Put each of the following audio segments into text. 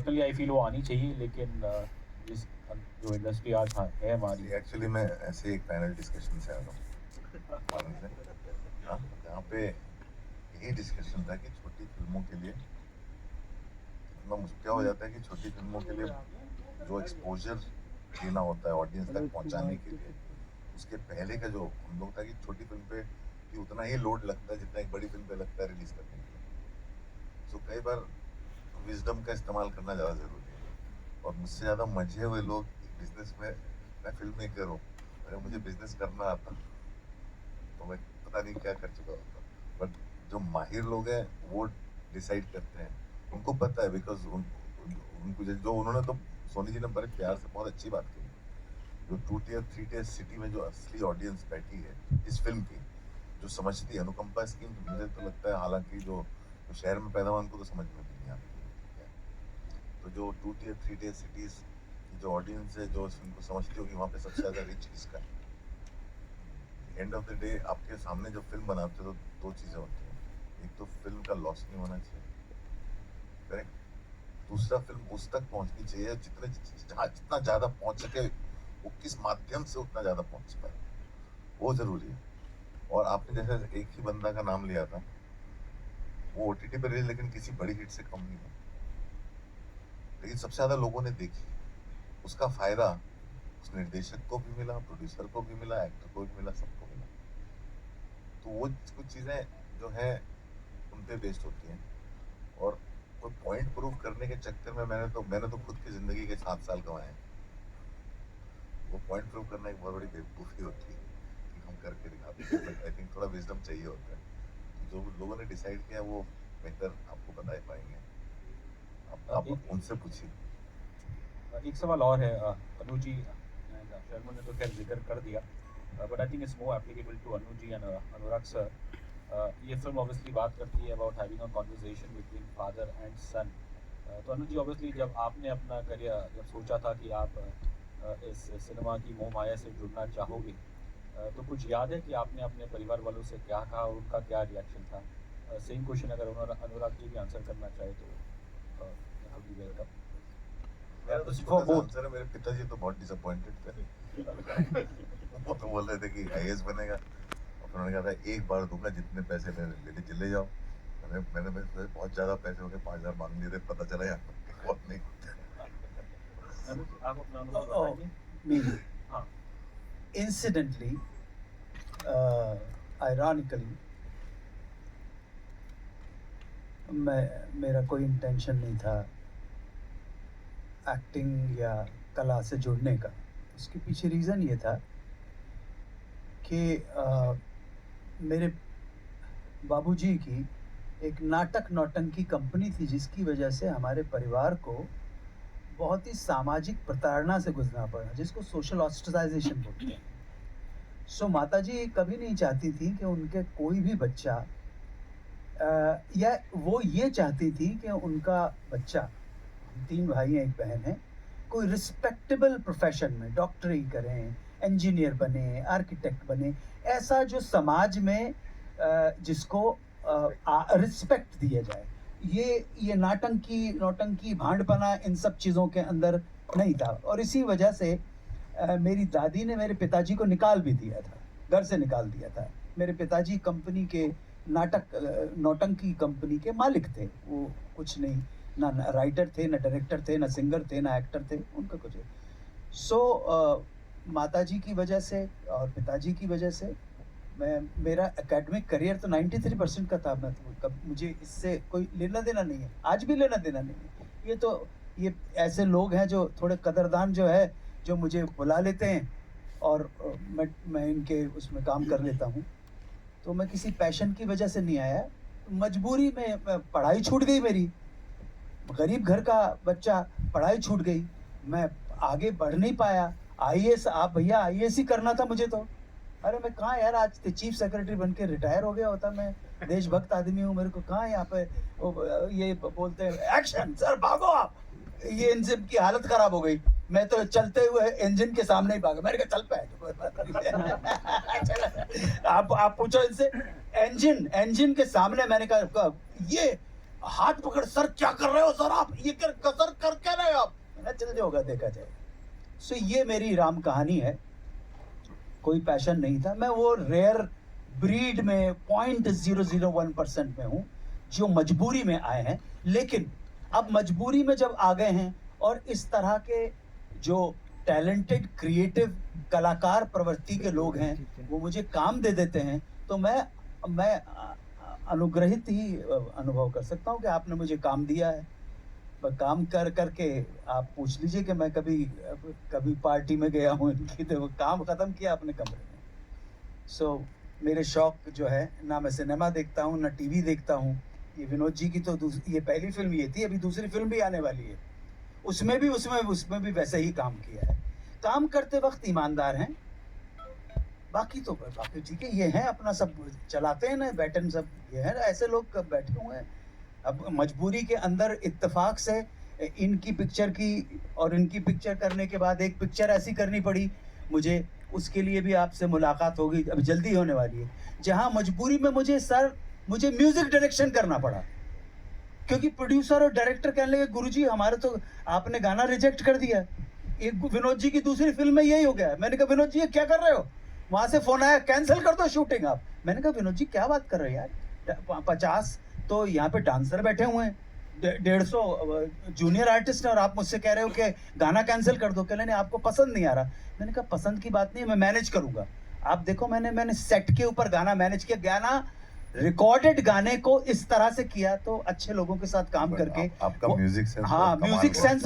Personally I feel वो आनी चाहिए, लेकिन जिस जो इंडस्ट्री आज है हमारी। एक्चुअली मैं ऐसे एक पैनल डिस्कशन से आ रहा हूँ आनंद से, हाँ, जहाँ पे यही डिस्कशन था कि छोटी फिल्मों के लिए इतना मुश्किल हो जाता है कि छोटी फिल्मों के लिए जो एक्सपोजर देना होता है ऑडियंस तक पहुंचाने के लिए, उसके पहले का जो हम लोग था कि छोटी फिल्म पे कि उतना ही लोड लगता है जितना एक बड़ी फिल्म पे लगता है रिलीज करने के लिए। सो कई बार विजडम का इस्तेमाल करना ज़्यादा ज़रूरी है। और मुझसे ज़्यादा मजे हुए लोग बिजनेस में, मैं फिल्म मेकर हूँ, अगर मुझे बिजनेस करना आता तो मैं पता नहीं क्या कर चुका होता। बट जो माहिर लोग हैं वो डिसाइड करते हैं, उनको पता है, बिकॉज उनको जो उन्होंने तो सोनी जी ने बड़े प्यार से बहुत अच्छी बात की, जो 2 टियर 3 टियर सिटी में जो असली ऑडियंस बैठी है इस फिल्म की, जो समझती है अनुकंपा स्कीम, मुझे तो लगता है, हालांकि जो शहर में पैदा हुआ उनको तो समझ में भी नहीं आती है। तो जो 2 टियर 3 टियर सिटीज की जो ऑडियंस है, जो इस फिल्म को समझती होगी, वहाँ पे सबसे ज़्यादा रिच किसका है। एंड ऑफ द डे आपके सामने जब फिल्म बनाते हो तो दो चीज़ें होती हैं, एक तो फिल्म का लॉस नहीं होना चाहिए, करेक्ट, दूसरा फिल्म उस तक पहुंचनी चाहिए जितना ज़्यादा पहुंच सके, वो किस माध्यम से उतना ज़्यादा पहुंच पाए, वो ज़रूरी है। और आपने जैसे एक ही बंदा का नाम लिया था, वो OTT पर रिलीज लेकिन किसी बड़ी हिट से कम नहीं है, लेकिन सबसे ज़्यादा लोगों ने देखी, उसका फायदा उस निर्देशक को भी मिला, प्रोड्यूसर को भी मिला, एक्टर को भी मिला, सबको मिला। तो वो कुछ चीज़ें जो है उन पे बेस्ड होती हैं। और कोई पॉइंट प्रूव करने के चक्कर में मैंने तो खुद की ज़िंदगी के 7 साल गंवाए हैं। वो पॉइंट प्रूव करना एक बहुत बड़ी बेवकूफ़ी होती है कि हम करके दिखाते हैं, बट आई थिंक थोड़ा विजडम चाहिए होता है। जो लोगों ने डिसाइड किया वो बेहतर आपको बता पाएंगे, आप उनसे पूछिए। एक सवाल और है, अनु जी एंड शर्मा ने तो खैर जिक्र कर दिया, but I think it's more applicable to Anu ji and Anurag sir. ये फिल्म ऑब्वियसली बात करती है about having a conversation between father and son. तो अनु जी, ऑब्वियसली जब आपने अपना करियर, जब सोचा था कि आप इस सिनेमा की मोह माया से जुड़ना चाहोगे, तो कुछ याद है कि आपने अपने परिवार वालों से क्या कहा और उनका क्या रिएक्शन था? सेम क्वेश्चन अगर अनुराग जी भी आंसर करना चाहे तो वेलकम। आंसर है, मेरे पिताजी तो बहुत डिसअपॉइंटेड थे। वो तो बोल रहे थे कि IAS बनेगा, और फिर उन्होंने कहा था एक बार दूंगा, जितने पैसे लेने चले जाओ। मैंने बहुत ज्यादा पैसे हो गए, 5,000 मांग लिए थे, पता चला यार बहुत नहीं। आप अपना अनुभव बताइए। Me, हाँ, incidentally, ironically, मेरा कोई इंटेंशन नहीं था एक्टिंग या कला से जुड़ने का। उसके पीछे रीज़न ये था कि मेरे बाबूजी की एक नाटक नौटंकी कंपनी थी, जिसकी वजह से हमारे परिवार को बहुत ही सामाजिक प्रताड़ना से गुजरना पड़ा, जिसको सोशल ऑस्ट्रासाइजेशन बोलते हैं। सो माताजी कभी नहीं चाहती थी कि उनके कोई भी बच्चा या वो ये चाहती थी कि उनका बच्चा, 3 भाई हैं 1 बहन है, कोई रिस्पेक्टेबल प्रोफेशन में डॉक्टरी करें, इंजीनियर बने, आर्किटेक्ट बने, ऐसा जो समाज में जिसको रिस्पेक्ट दिया जाए। ये नौटंकी भांडपना इन सब चीज़ों के अंदर नहीं था। और इसी वजह से मेरी दादी ने मेरे पिताजी को निकाल भी दिया था, घर से निकाल दिया था। मेरे पिताजी कंपनी के नौटंकी कंपनी के मालिक थे, वो कुछ नहीं, ना राइटर थे, ना डायरेक्टर थे, ना सिंगर थे, ना एक्टर थे, उनका कुछ। सो माताजी की वजह से और पिताजी की वजह से मेरा एकेडमिक करियर तो 93% का था। मुझे इससे कोई लेना देना नहीं है, आज भी लेना देना नहीं है। ये ऐसे लोग हैं जो थोड़े कदरदान जो है, जो मुझे बुला लेते हैं और मैं इनके उसमें काम कर लेता हूँ। तो मैं किसी पैशन की वजह से नहीं आया, मजबूरी में पढ़ाई छूट गई मेरी, गरीब घर का बच्चा, पढ़ाई छूट गई, मैं आगे बढ़ नहीं पाया। IAS, आप भैया IAS ही करना था मुझे तो। अरे मैं कहाँ यार, आज चीफ सेक्रेटरी बन के रिटायर हो गया होता, मैं देशभक्त आदमी हूँ, मेरे को कहाँ यहाँ पे ये बोलते हैं एक्शन सर भागो आप, ये इंजन की हालत खराब हो गई, मैं तो चलते हुए इंजन के सामने ही भागा। मैंने कहा चल पे आप पूछो इनसे, इंजन के सामने, मैंने कहा ये हाथ पकड़, सर क्या कर रहे हो सर आप, ये कर सर करके चल जाओगा, देखा जाएगा। सो ये मेरी राम कहानी है। कोई पैशन नहीं था, मैं वो रेयर ब्रीड में 0.001% में हूँ जो मजबूरी में आए हैं। लेकिन अब मजबूरी में जब आ गए हैं और इस तरह के जो टैलेंटेड क्रिएटिव कलाकार प्रवृत्ति के लोग हैं वो मुझे काम दे देते हैं, तो मैं अनुग्रहित ही अनुभव कर सकता हूँ कि आपने मुझे काम दिया है। पर काम कर करके आप पूछ लीजिए कि मैं कभी पार्टी में गया हूँ इनकी, तो वो काम ख़त्म किया अपने कमरे में। सो मेरे शौक जो है, ना मैं सिनेमा देखता हूँ ना टीवी देखता हूँ। ये विनोद जी की तो ये पहली फिल्म ये थी, अभी दूसरी फिल्म भी आने वाली है, उसमें भी वैसे ही काम किया है। काम करते वक्त ईमानदार हैं, बाकी ठीक है। ये हैं अपना सब चलाते हैं ना, बैठन सब ये है, ऐसे लोग बैठे हुए हैं। अब मजबूरी के अंदर इत्तेफाक से इनकी पिक्चर की और इनकी पिक्चर करने के बाद एक पिक्चर ऐसी करनी पड़ी मुझे, उसके लिए भी आपसे मुलाकात होगी, अब जल्दी होने वाली है, जहां मजबूरी में मुझे म्यूजिक डायरेक्शन करना पड़ा, क्योंकि प्रोड्यूसर और डायरेक्टर कहने लगे गुरुजी हमारे तो आपने गाना रिजेक्ट कर दिया। एक विनोद जी की दूसरी फिल्म में यही हो गया। मैंने कहा विनोद जी ये क्या कर रहे हो? वहां से फोन आया कैंसिल कर दो शूटिंग आप। मैंने कहा विनोद जी क्या बात कर रहे हो यार, 50 तो यहाँ पे डांसर बैठे हुए हैं, 150 जूनियर आर्टिस्ट हैं और आप मुझसे कह रहे हो कि गाना कैंसिल कर दो। कहने नहीं आपको पसंद नहीं आ रहा। मैंने कहा पसंद की बात नहीं है, मैं मैनेज करूंगा। आप देखो मैंने सेट के ऊपर गाना मैनेज किया, गाना रिकॉर्डेड गाने को इस तरह से किया, तो अच्छे लोगों के साथ काम करके आपका म्यूजिक सेंस, हाँ म्यूजिक सेंस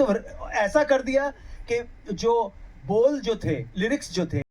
ऐसा कर दिया कि जो बोल जो थे, लिरिक्स जो थे,